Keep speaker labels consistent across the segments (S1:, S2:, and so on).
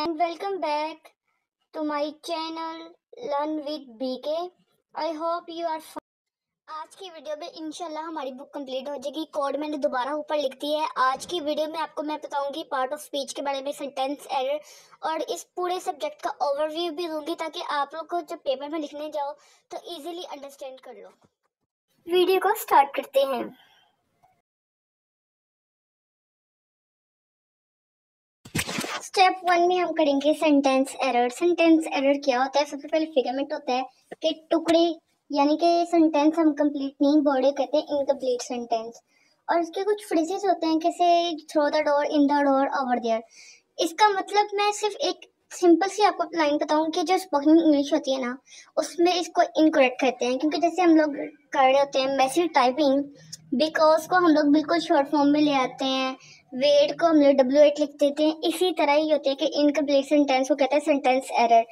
S1: and welcome back to my channel Learn with BK. I hope you are fine. आज की video में इंशाल्लाह हमारी बुक कंप्लीट हो जाएगी। कोड मैंने दोबारा ऊपर लिख दी है। आज की वीडियो में आपको मैं बताऊंगी पार्ट ऑफ स्पीच के बारे में, सेंटेंस एरर, और इस पूरे सब्जेक्ट का ओवरव्यू भी दूंगी ताकि आप लोग को जब पेपर में लिखने जाओ तो इजीली अंडरस्टैंड कर लो। वीडियो को स्टार्ट करते हैं। स्टेप 1 में हम करेंगे सेंटेंस एरर। सेंटेंस एरर क्या होता है? सबसे पहले फिगरमेंट होता है कि टुकड़े, यानी कि सेंटेंस हम कंप्लीट नहीं, वर्ड कहते हैं इनकम्प्लीट सेंटेंस। और इसके कुछ फ्रेजेस होते हैं जैसे through the door, in the door, over there. इसका मतलब मैं सिर्फ एक सिंपल सी आपको लाइन बताऊं कि जो स्पोकन इंग्लिश होती है ना, उसमें इसको इनकरेक्ट कहते हैं। क्योंकि जैसे हम लोग कर रहे होते हैं मैसिव टाइपिंग, बिकॉज को हम लोग बिल्कुल शॉर्ट फॉर्म में ले आते हैं, वेट को हम लोग W8 लिख देते हैं। इसी तरह ही होते हैं कि इनकम्प्लीट सेंटेंस को कहते हैं सेंटेंस एरर।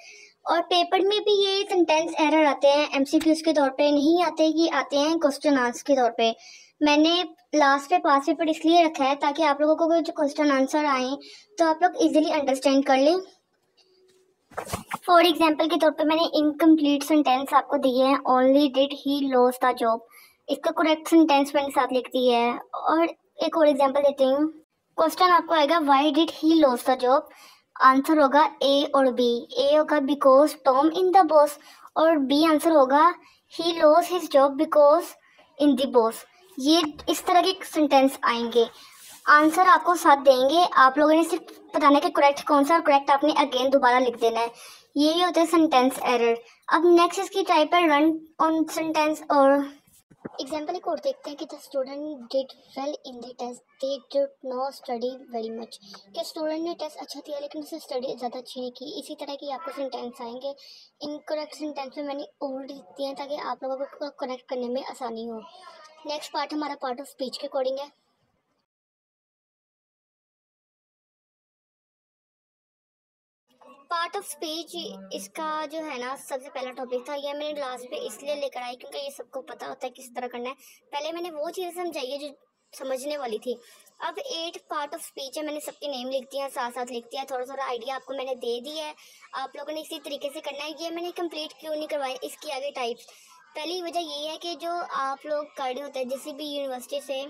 S1: और पेपर में भी ये सेंटेंस एरर आते हैं, MCQs के तौर पे नहीं आते, कि आते हैं क्वेश्चन आंसर के तौर पे। मैंने लास्ट पे पास पेपर इसलिए रखा है ताकि आप लोगों को जो क्वेश्चन आंसर आए तो आप लोग इजीली अंडरस्टैंड कर लें। फॉर एग्जाम्पल के तौर पे मैंने इनकम्प्लीट सेंटेंस आपको दिए हैं, only did he lose the job. इसका करेक्ट सेंटेंस मैंने साथ लिख दी है। और एक और एग्जाम्पल देती हूँ। क्वेश्चन आपको आएगा why did he lose the job. Answer होगा ए और बी। ए होगा because Tom in the boss, और बी आंसर होगा he lose his job because in the boss. ये इस तरह के सेंटेंस आएंगे। आंसर आपको साथ देंगे, आप लोगों ने सिर्फ बताना है कि करेक्ट कौन सा, और करेक्ट आपने अगेन दोबारा लिख देना है। यही होता है सेंटेंस एरर। अब नेक्स्ट इसकी टाइप है रन ऑन सेंटेंस। और एग्जाम्पल एक और देखते हैं कि the student did well in the test, they did not study very much. कि स्टूडेंट ने टेस्ट अच्छा दिया लेकिन उसने स्टडी ज़्यादा अच्छी नहीं की। इसी तरह की आपको सेंटेंस आएंगे। इनकरेक्ट सेंटेंस में मैंने और लिख दिए हैं ताकि आप लोगों को करेक्ट करने में आसानी हो। नेक्स्ट पार्ट हमारा पार्ट ऑफ स्पीच के अकॉर्डिंग है। पार्ट ऑफ स्पीच इसका जो है ना सबसे पहला टॉपिक था, ये मैंने लास्ट पे इसलिए लेकर आई क्योंकि ये सबको पता होता है किस तरह करना है। पहले मैंने वो चीज़ समझाई है जो समझने वाली थी। अब 8 पार्ट ऑफ स्पीच है, मैंने सबके नेम लिख दिया, साथ साथ लिख दिया, थोड़ा थोड़ा आइडिया आपको मैंने दे दिया है। आप लोगों ने इसी तरीके से करना है। ये मैंने कंप्लीट क्यों नहीं करवाया, इसकी आगे टाइप्स। पहली वजह ये है कि जो आप लोग कर रहे होते हैं किसी भी यूनिवर्सिटी से,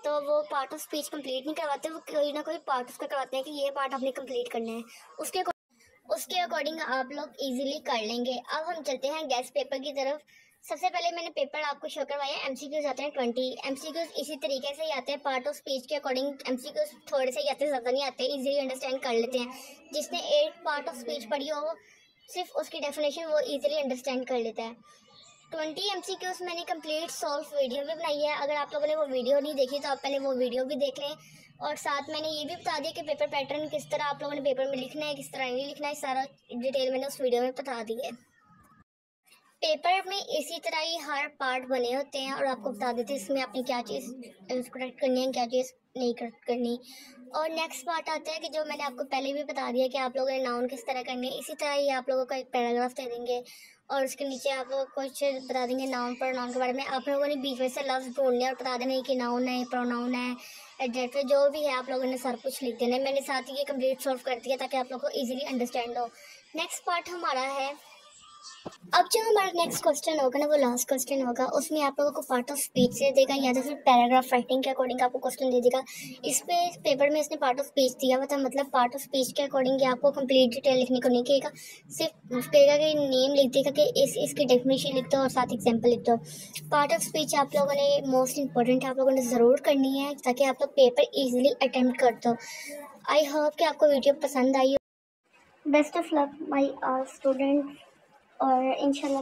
S1: तो वो पार्ट ऑफ स्पीच कंप्लीट नहीं करवाते, वो कोई ना कोई पार्ट उसका करवाते हैं कि ये पार्ट आपने कंप्लीट करना है। उसके अकॉर्डिंग आप लोग इजीली कर लेंगे। अब हम चलते हैं गेस्ट पेपर की तरफ। सबसे पहले मैंने पेपर आपको शो करवाया। MCQs आते हैं 20। MCQs इसी तरीके से ही आते हैं पार्ट ऑफ स्पीच के अकॉर्डिंग। MCQs थोड़े से ही आते हैं, ज़्यादा नहीं आते, इजीली अंडरस्टैंड कर लेते हैं। जिसने 8 पार्ट ऑफ स्पीच पढ़ी हो सिर्फ उसकी डेफिनेशन वो इजीली अंडरस्टैंड कर लेता है। 20 MCQs मैंने कंप्लीट सॉल्व वीडियो भी बनाई है। अगर आप लोगों ने वो वीडियो नहीं देखी तो आप पहले वो वीडियो भी देख लें। और साथ मैंने ये भी बता दिया कि पेपर पैटर्न किस तरह आप लोगों ने पेपर में लिखना है, किस तरह नहीं लिखना है, सारा डिटेल मैंने उस वीडियो में बता दी है। पेपर में इसी तरह ही हर पार्ट बने होते हैं और आपको बता देते हैं इसमें आपने क्या चीज़ करेक्ट करनी है, क्या चीज़ नहीं करेक्ट करनी। और नेक्स्ट पार्ट आता है कि जो मैंने आपको पहले भी बता दिया कि आप लोगों ने नाउन किस तरह करनी है। इसी तरह ही आप लोगों को एक पैराग्राफ दे देंगे और उसके नीचे आप लोग कुछ बता देंगे नाउन प्रोनाउन के बारे में। आप लोगों ने बीच में से लफ्ज़ ढूंढने और बता देना कि नाउन है, प्रोनाउन है, एडजेक्टिव, जो भी है आप लोगों ने सब कुछ लिख देना है। मैंने साथ ही ये कंप्लीट सॉल्व कर दिया ताकि आप लोगों को ईजिली अंडरस्टैंड हो। नेक्स्ट पार्ट हमारा है, अब जो हमारा नेक्स्ट क्वेश्चन होगा ना, वो लास्ट क्वेश्चन होगा। उसमें आप लोगों को पार्ट ऑफ स्पीच दे देगा या तो फिर पैराग्राफ राइटिंग के अकॉर्डिंग आपको क्वेश्चन दे देगा। इस पे पेपर में इसने पार्ट ऑफ स्पीच दिया हुआ था, मतलब पार्ट ऑफ स्पीच के अकॉर्डिंग आपको कंप्लीट डिटेल लिखने को नहीं कहेगा, सिर्फ कहेगा कि नेम लिख देगा कि इसकी डेफिनेशन लिख दो और साथ एग्जाम्पल लिख दो। पार्ट ऑफ स्पीच आप लोगों ने मोस्ट इंपॉर्टेंट आप लोगों ने ज़रूर करनी है ताकि आप लोग पेपर ईजिली अटेम्प्ट कर दो। आई होप कि आपको वीडियो पसंद आई। Best of luck my student, और इंशाल्लाह